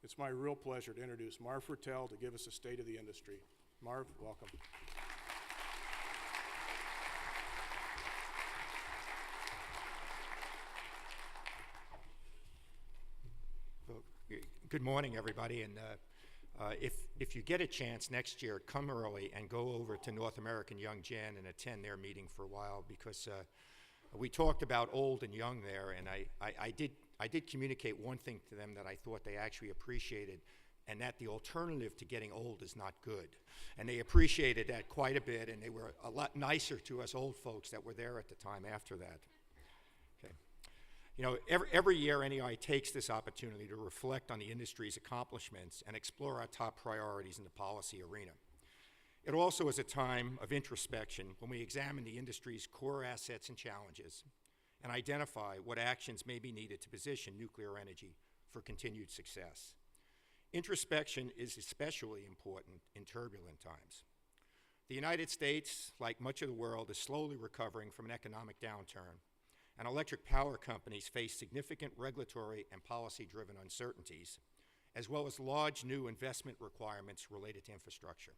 It's my real pleasure to introduce Marv Fertel to give us a state of the industry. Marv, welcome. Well, good morning, everybody. And if you get a chance next year, come early and go over to North American Young Gen and attend their meeting for a while, because we talked about old and young there, and I did communicate one thing to them that I thought they actually appreciated, and that the alternative to getting old is not good. And they appreciated that quite a bit, and they were a lot nicer to us old folks that were there at the time after that. Okay. You know, every year NEI takes this opportunity to reflect on the industry's accomplishments and explore our top priorities in the policy arena. It also is a time of introspection when we examine the industry's core assets and challenges and identify what actions may be needed to position nuclear energy for continued success. Introspection is especially important in turbulent times. The United States, like much of the world, is slowly recovering from an economic downturn, and electric power companies face significant regulatory and policy-driven uncertainties, as well as large new investment requirements related to infrastructure.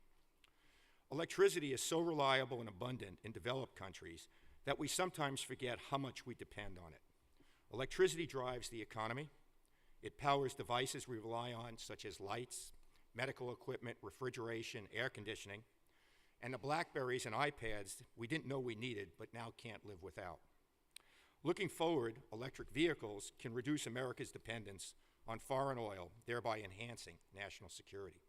Electricity is so reliable and abundant in developed countries that we sometimes forget how much we depend on it. Electricity drives the economy. It powers devices we rely on, such as lights, medical equipment, refrigeration, air conditioning, and the BlackBerries and iPads we didn't know we needed but now can't live without. Looking forward, electric vehicles can reduce America's dependence on foreign oil, thereby enhancing national security.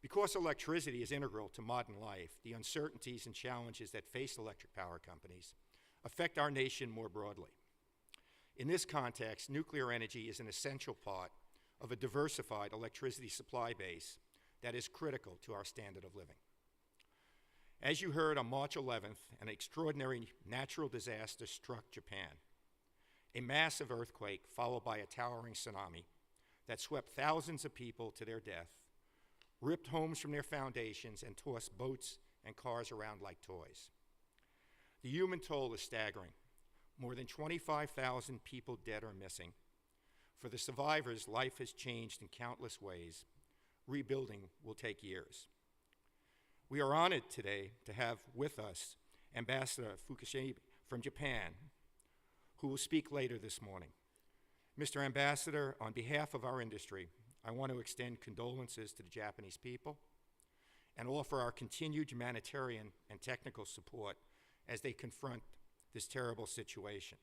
Because electricity is integral to modern life, the uncertainties and challenges that face electric power companies affect our nation more broadly. In this context, nuclear energy is an essential part of a diversified electricity supply base that is critical to our standard of living. As you heard, on March 11th, an extraordinary natural disaster struck Japan. A massive earthquake followed by a towering tsunami that swept thousands of people to their death, ripped homes from their foundations, and tossed boats and cars around like toys. The human toll is staggering. More than 25,000 people dead or missing. For the survivors, life has changed in countless ways. Rebuilding will take years. We are honored today to have with us Ambassador Fukushima from Japan, who will speak later this morning. Mr. Ambassador, on behalf of our industry, I want to extend condolences to the Japanese people and offer our continued humanitarian and technical support as they confront this terrible situation.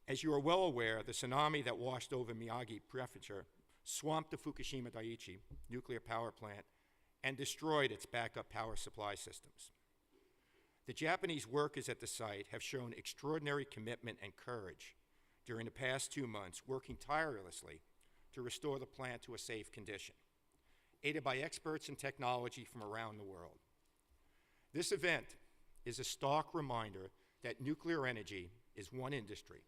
As you are well aware, the tsunami that washed over Miyagi Prefecture swamped the Fukushima Daiichi nuclear power plant and destroyed its backup power supply systems. The Japanese workers at the site have shown extraordinary commitment and courage during the past 2 months, working tirelessly to restore the plant to a safe condition, aided by experts in technology from around the world. This event is a stark reminder that nuclear energy is one industry,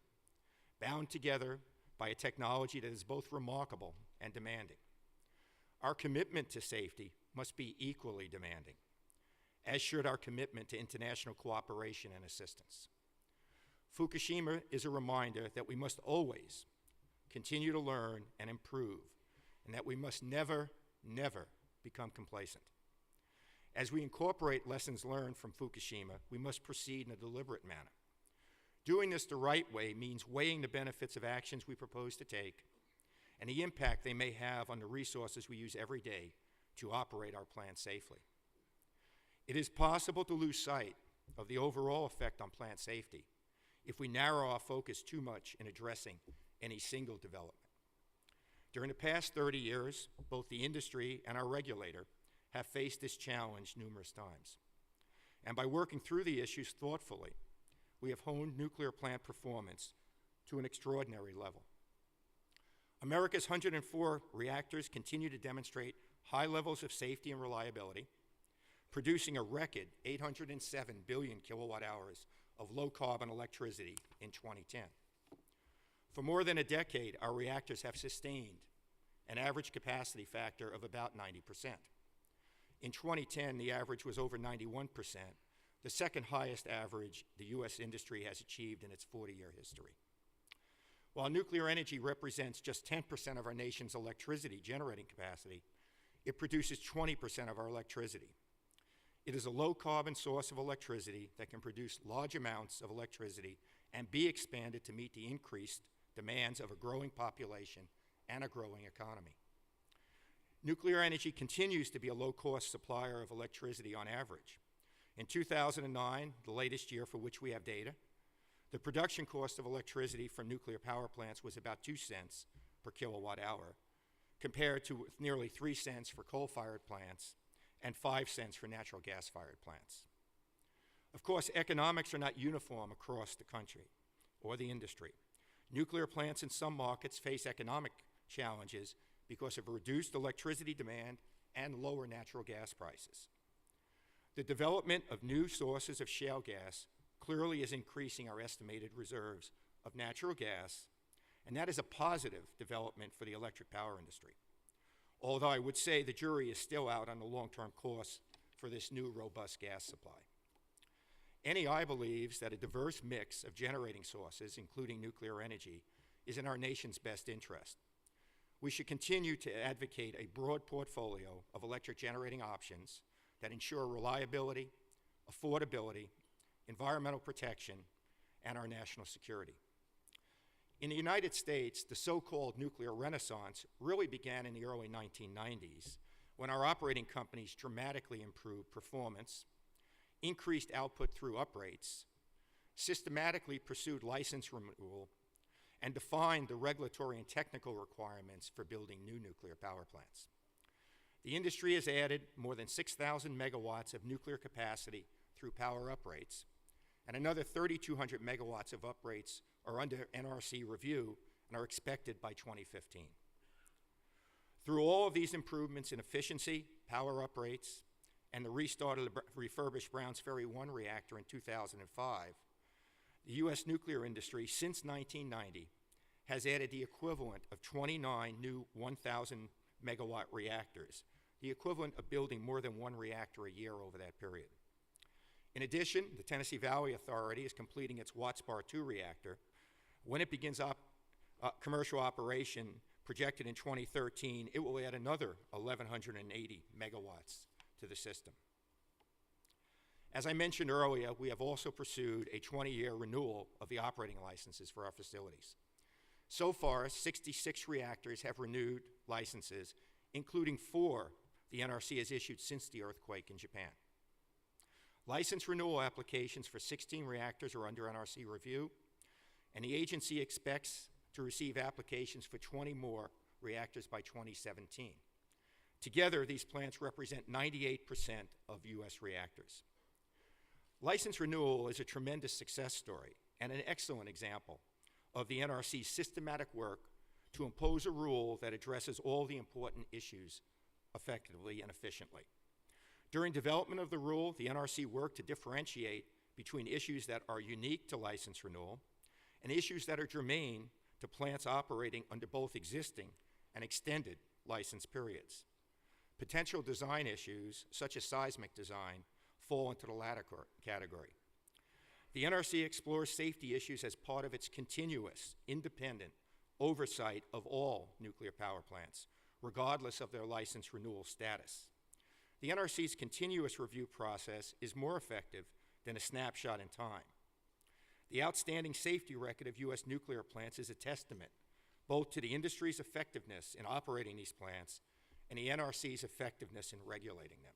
bound together by a technology that is both remarkable and demanding. Our commitment to safety must be equally demanding, as should our commitment to international cooperation and assistance. Fukushima is a reminder that we must always continue to learn and improve, and that we must never, never become complacent. As we incorporate lessons learned from Fukushima, we must proceed in a deliberate manner. Doing this the right way means weighing the benefits of actions we propose to take and the impact they may have on the resources we use every day to operate our plant safely. It is possible to lose sight of the overall effect on plant safety if we narrow our focus too much in addressing any single development. During the past 30 years, both the industry and our regulator have faced this challenge numerous times. And by working through the issues thoughtfully, we have honed nuclear plant performance to an extraordinary level. America's 104 reactors continue to demonstrate high levels of safety and reliability, producing a record 807 billion kilowatt hours of low-carbon electricity in 2010. For more than a decade, our reactors have sustained an average capacity factor of about 90%. In 2010, the average was over 91%, the second highest average the U.S. industry has achieved in its 40-year history. While nuclear energy represents just 10% of our nation's electricity generating capacity, it produces 20% of our electricity. It is a low-carbon source of electricity that can produce large amounts of electricity and be expanded to meet the increased demands of a growing population and a growing economy. Nuclear energy continues to be a low-cost supplier of electricity on average. In 2009, the latest year for which we have data, the production cost of electricity from nuclear power plants was about 2 cents per kilowatt hour, compared to nearly 3 cents for coal-fired plants and 5 cents for natural gas-fired plants. Of course, economics are not uniform across the country or the industry. Nuclear plants in some markets face economic challenges because of reduced electricity demand and lower natural gas prices. The development of new sources of shale gas clearly is increasing our estimated reserves of natural gas, and that is a positive development for the electric power industry. Although I would say the jury is still out on the long-term costs for this new robust gas supply. NEI believes that a diverse mix of generating sources, including nuclear energy, is in our nation's best interest. We should continue to advocate a broad portfolio of electric generating options that ensure reliability, affordability, environmental protection, and our national security. In the United States, the so-called nuclear renaissance really began in the early 1990s when our operating companies dramatically improved performance, increased output through uprates, systematically pursued license renewal, and defined the regulatory and technical requirements for building new nuclear power plants. The industry has added more than 6,000 megawatts of nuclear capacity through power uprates, and another 3,200 megawatts of uprates are under NRC review and are expected by 2015. Through all of these improvements in efficiency, power uprates, and the restart of the refurbished Browns Ferry 1 reactor in 2005, the U.S. nuclear industry since 1990 has added the equivalent of 29 new 1,000 megawatt reactors, the equivalent of building more than one reactor a year over that period. In addition, the Tennessee Valley Authority is completing its Watts Bar 2 reactor. When it begins commercial operation, projected in 2013, it will add another 1,180 megawatts to the system. As I mentioned earlier, we have also pursued a 20-year renewal of the operating licenses for our facilities. So far, 66 reactors have renewed licenses, including 4 the NRC has issued since the earthquake in Japan. License renewal applications for 16 reactors are under NRC review, and the agency expects to receive applications for 20 more reactors by 2017. Together, these plants represent 98% of U.S. reactors. License renewal is a tremendous success story and an excellent example of the NRC's systematic work to impose a rule that addresses all the important issues effectively and efficiently. During development of the rule, the NRC worked to differentiate between issues that are unique to license renewal and issues that are germane to plants operating under both existing and extended license periods. Potential design issues, such as seismic design, fall into the latter category. The NRC explores safety issues as part of its continuous, independent oversight of all nuclear power plants, regardless of their license renewal status. The NRC's continuous review process is more effective than a snapshot in time. The outstanding safety record of U.S. nuclear plants is a testament both to the industry's effectiveness in operating these plants and the NRC's effectiveness in regulating them.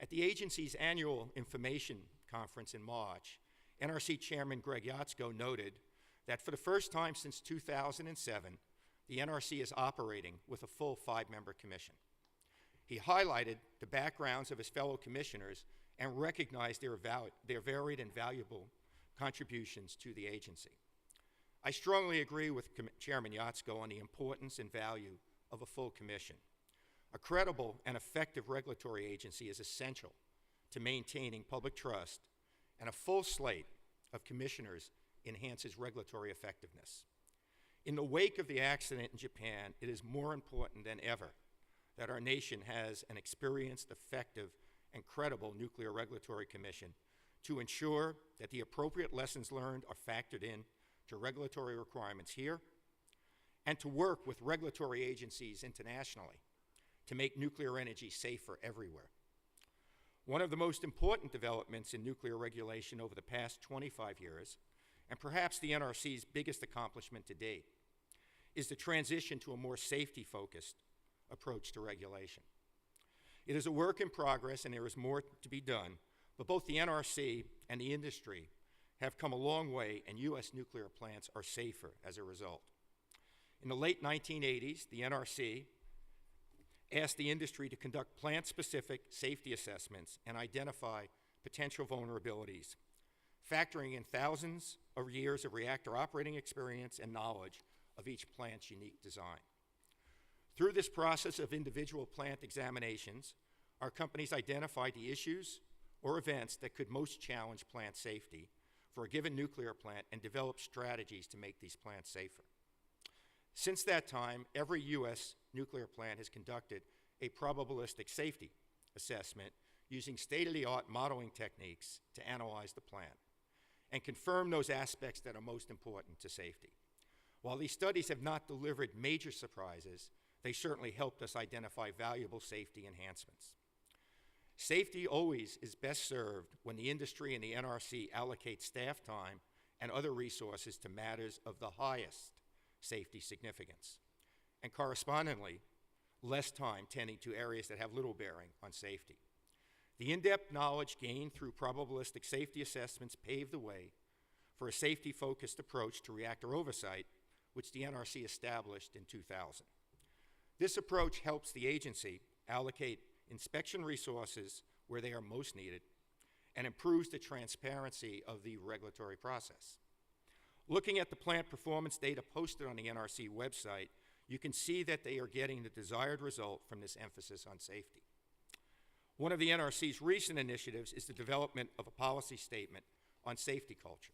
At the agency's annual information conference in March, NRC Chairman Greg Yatsko noted that for the first time since 2007, the NRC is operating with a full 5-member commission. He highlighted the backgrounds of his fellow commissioners and recognized their varied and valuable contributions to the agency. I strongly agree with Chairman Yatsko on the importance and value of a full commission. A credible and effective regulatory agency is essential to maintaining public trust, and a full slate of commissioners enhances regulatory effectiveness. In the wake of the accident in Japan, it is more important than ever that our nation has an experienced, effective, and credible Nuclear Regulatory Commission to ensure that the appropriate lessons learned are factored in to regulatory requirements here and to work with regulatory agencies internationally to make nuclear energy safer everywhere. One of the most important developments in nuclear regulation over the past 25 years, and perhaps the NRC's biggest accomplishment to date, is the transition to a more safety-focused approach to regulation. It is a work in progress and there is more to be done, but both the NRC and the industry have come a long way, and U.S. nuclear plants are safer as a result. In the late 1980s, the NRC asked the industry to conduct plant-specific safety assessments and identify potential vulnerabilities, factoring in thousands of years of reactor operating experience and knowledge of each plant's unique design. Through this process of individual plant examinations, our companies identified the issues or events that could most challenge plant safety for a given nuclear plant and developed strategies to make these plants safer. Since that time, every U.S. nuclear plant has conducted a probabilistic safety assessment using state-of-the-art modeling techniques to analyze the plant and confirm those aspects that are most important to safety. While these studies have not delivered major surprises, they certainly helped us identify valuable safety enhancements. Safety always is best served when the industry and the NRC allocate staff time and other resources to matters of the highest safety significance, and correspondingly, less time tending to areas that have little bearing on safety. The in-depth knowledge gained through probabilistic safety assessments paved the way for a safety-focused approach to reactor oversight, which the NRC established in 2000. This approach helps the agency allocate inspection resources where they are most needed and improves the transparency of the regulatory process. Looking at the plant performance data posted on the NRC website, you can see that they are getting the desired result from this emphasis on safety. One of the NRC's recent initiatives is the development of a policy statement on safety culture.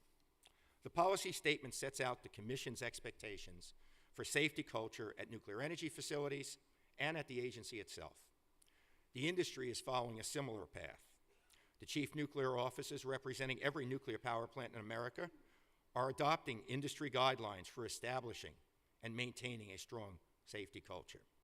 The policy statement sets out the Commission's expectations for safety culture at nuclear energy facilities and at the agency itself. The industry is following a similar path. The chief nuclear officers representing every nuclear power plant in America are adopting industry guidelines for establishing and maintaining a strong safety culture.